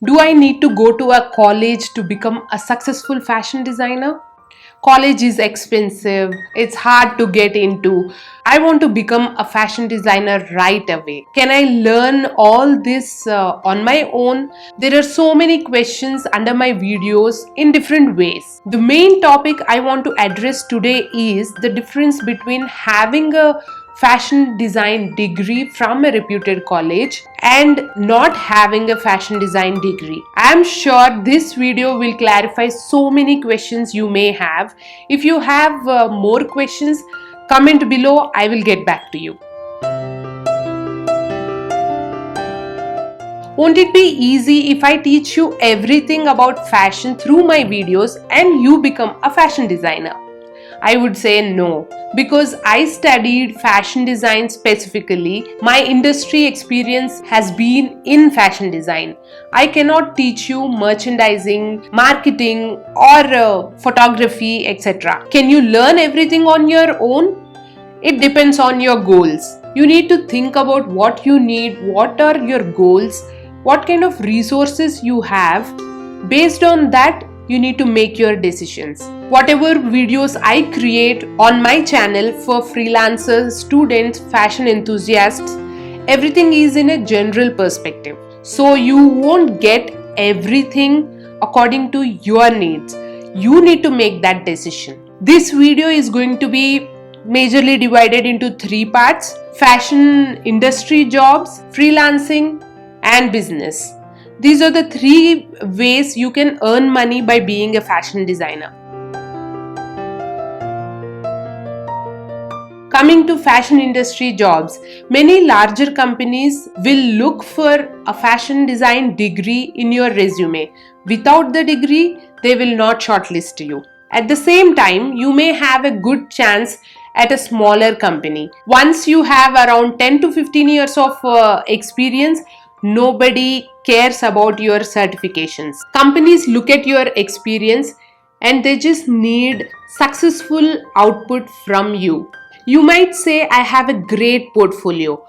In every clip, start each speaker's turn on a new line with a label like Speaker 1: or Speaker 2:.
Speaker 1: Do I need to go to a college to become a successful fashion designer? College is expensive, it's hard to get into. I want to become a fashion designer right away. Can I learn all this on my own? There are so many questions under my videos in different ways. The main topic I want to address today is the difference between having a fashion design degree from a reputed college and not having a fashion design degree. I am sure this video will clarify so many questions you may have. If you have more questions, comment below, I will get back to you. Won't it be easy if I teach you everything about fashion through my videos and you become a fashion designer? I would say no, because I studied fashion design specifically. My industry experience has been in fashion design. I cannot teach you merchandising, marketing, or photography, etc. Can you learn everything on your own? It depends on your goals. You need to think about what you need, what are your goals, what kind of resources you have. Based on that, you need to make your decisions. Whatever videos I create on my channel for freelancers, students, fashion enthusiasts, everything is in a general perspective. So you won't get everything according to your needs. You need to make that decision. This video is going to be majorly divided into 3 parts: fashion industry jobs, freelancing, and business. These are the 3 ways you can earn money by being a fashion designer. Coming to fashion industry jobs, many larger companies will look for a fashion design degree in your resume. Without the degree, they will not shortlist you. At the same time, you may have a good chance at a smaller company. Once you have around 10 to 15 years of experience, nobody cares about your certifications. Companies look at your experience and they just need successful output from you. You might say, I have a great portfolio,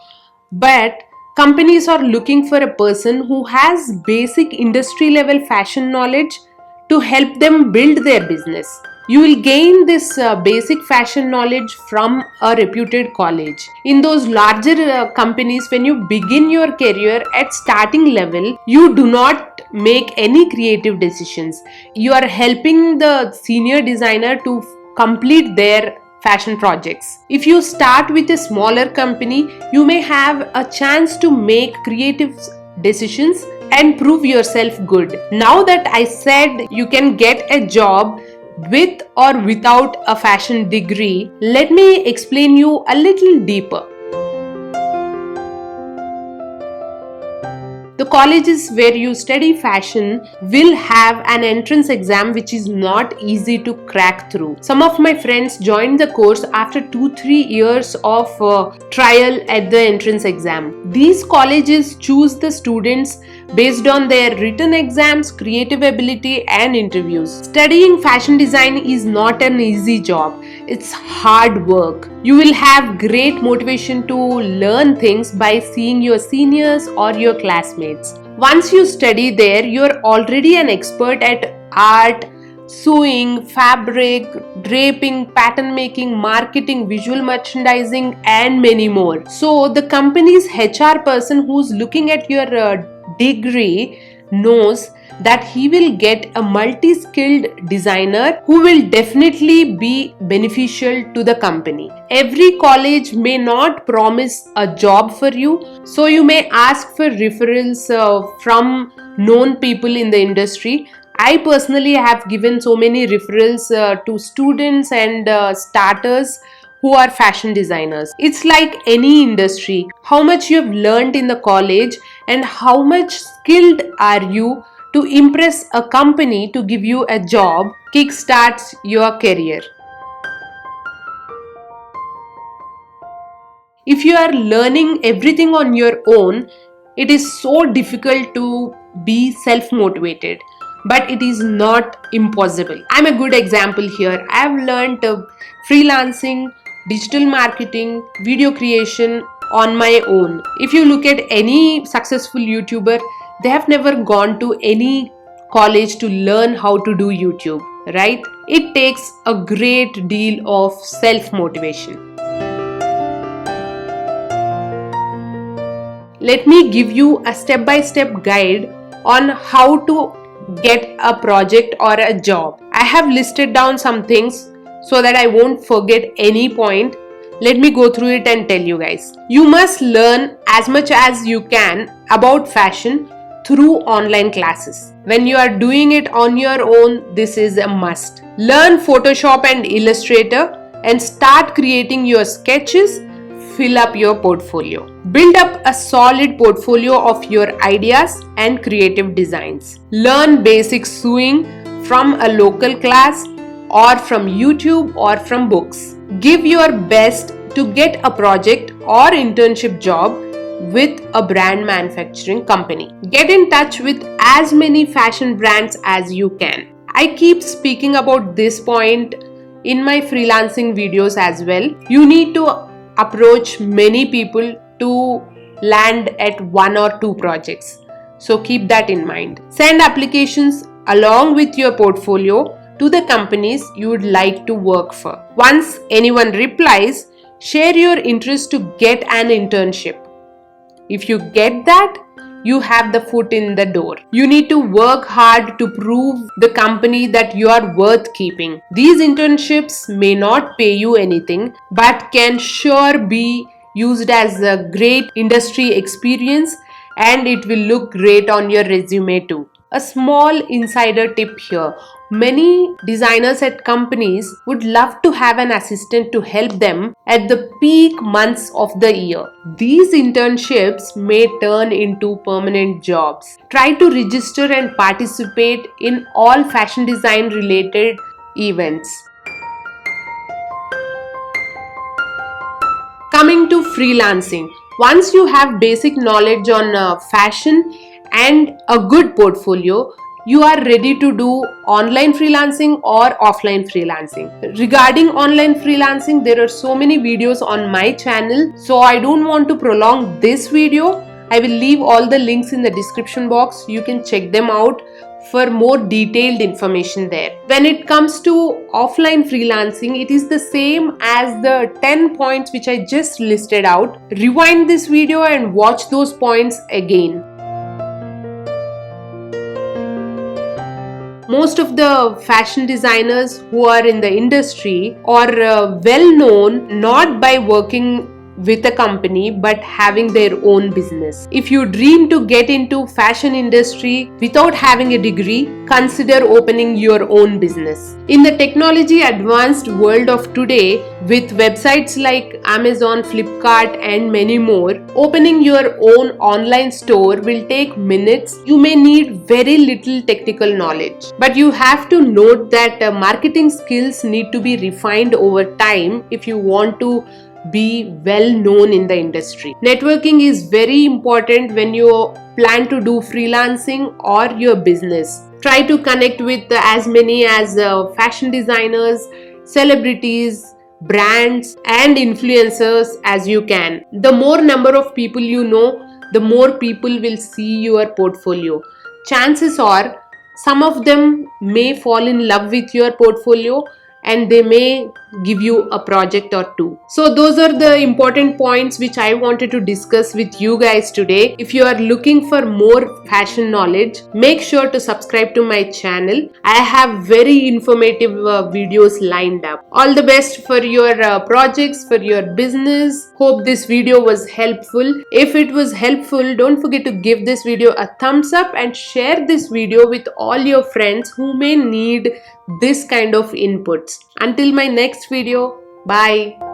Speaker 1: but companies are looking for a person who has basic industry level fashion knowledge to help them build their business. You will gain this basic fashion knowledge from a reputed college. In those larger companies, when you begin your career at starting level, you do not make any creative decisions. You are helping the senior designer to complete their fashion projects. If you start with a smaller company, you may have a chance to make creative decisions and prove yourself good. Now that I said you can get a job with or without a fashion degree, let me explain you a little deeper. The colleges where you study fashion will have an entrance exam which is not easy to crack through. Some of my friends joined the course after 2-3 years of trial at the entrance exam. These colleges choose the students based on their written exams, creative ability, and interviews. Studying fashion design is not an easy job. It's hard work. You will have great motivation to learn things by seeing your seniors or your classmates. Once you study there, you're already an expert at art, sewing, fabric, draping, pattern making, marketing, visual merchandising, and many more. So the company's HR person who's looking at your degree knows that he will get a multi-skilled designer who will definitely be beneficial to the company. Every college may not promise a job for you, so you may ask for referrals from known people in the industry. I personally have given so many referrals to students and starters who are fashion designers. It's like any industry. How much you have learned in the college and how much skilled are you to impress a company to give you a job kickstarts your career. If you are learning everything on your own, it is so difficult to be self-motivated. But it is not impossible. I'm a good example here. I've learned freelancing, digital marketing, video creation on my own. If you look at any successful YouTuber, They have never gone to any college to learn how to do YouTube, right? It takes a great deal of self-motivation. Let me give you a step-by-step guide on how to get a project or a job. I have listed down some things so that I won't forget any point. Let me go through it and tell you guys. You must learn as much as you can about fashion through online classes. When you are doing it on your own, this is a must. Learn Photoshop and Illustrator and start creating your sketches. Fill up your portfolio. Build up a solid portfolio of your ideas and creative designs. Learn basic sewing from a local class or from YouTube or from books. Give your best to get a project or internship job with a brand manufacturing company. Get in touch with as many fashion brands as you can. I keep speaking about this point in my freelancing videos as well. You need to approach many people to land at 1 or 2 projects. So keep that in mind. Send applications along with your portfolio to the companies you would like to work for. Once anyone replies, share your interest to get an internship. If you get that, you have the foot in the door. You need to work hard to prove the company that you are worth keeping. These internships may not pay you anything, but can sure be used as a great industry experience, and it will look great on your resume too. A small insider tip here. Many designers at companies would love to have an assistant to help them at the peak months of the year. These internships may turn into permanent jobs. Try to register and participate in all fashion design related events. Coming to freelancing. Once you have basic knowledge on fashion and a good portfolio, you are ready to do online freelancing or offline freelancing. Regarding online freelancing, there are so many videos on my channel, so I don't want to prolong this video. I will leave all the links in the description box. You can check them out for more detailed information there. When it comes to offline freelancing, it is the same as the 10 points which I just listed out. Rewind this video and watch those points again. Most of the fashion designers who are in the industry are well known not by working with a company but having their own business. If you dream to get into fashion industry without having a degree, consider opening your own business. In the technology advanced world of today, with websites like Amazon, Flipkart and many more, opening your own online store will take minutes. You may need very little technical knowledge, but you have to note that marketing skills need to be refined over time if you want to be well known in the industry. Networking is very important when you plan to do freelancing or your business. Try to connect with as many as fashion designers, celebrities, brands and influencers as you can. The more number of people you know, the more people will see your portfolio. Chances are some of them may fall in love with your portfolio and they may give you a project or two. So those are the important points which I wanted to discuss with you guys today. If you are looking for more fashion knowledge, make sure to subscribe to my channel. I have very informative videos lined up. All the best for your projects, for your business. Hope this video was helpful. If it was helpful, don't forget to give this video a thumbs up and share this video with all your friends who may need this kind of inputs. Until my next video, bye.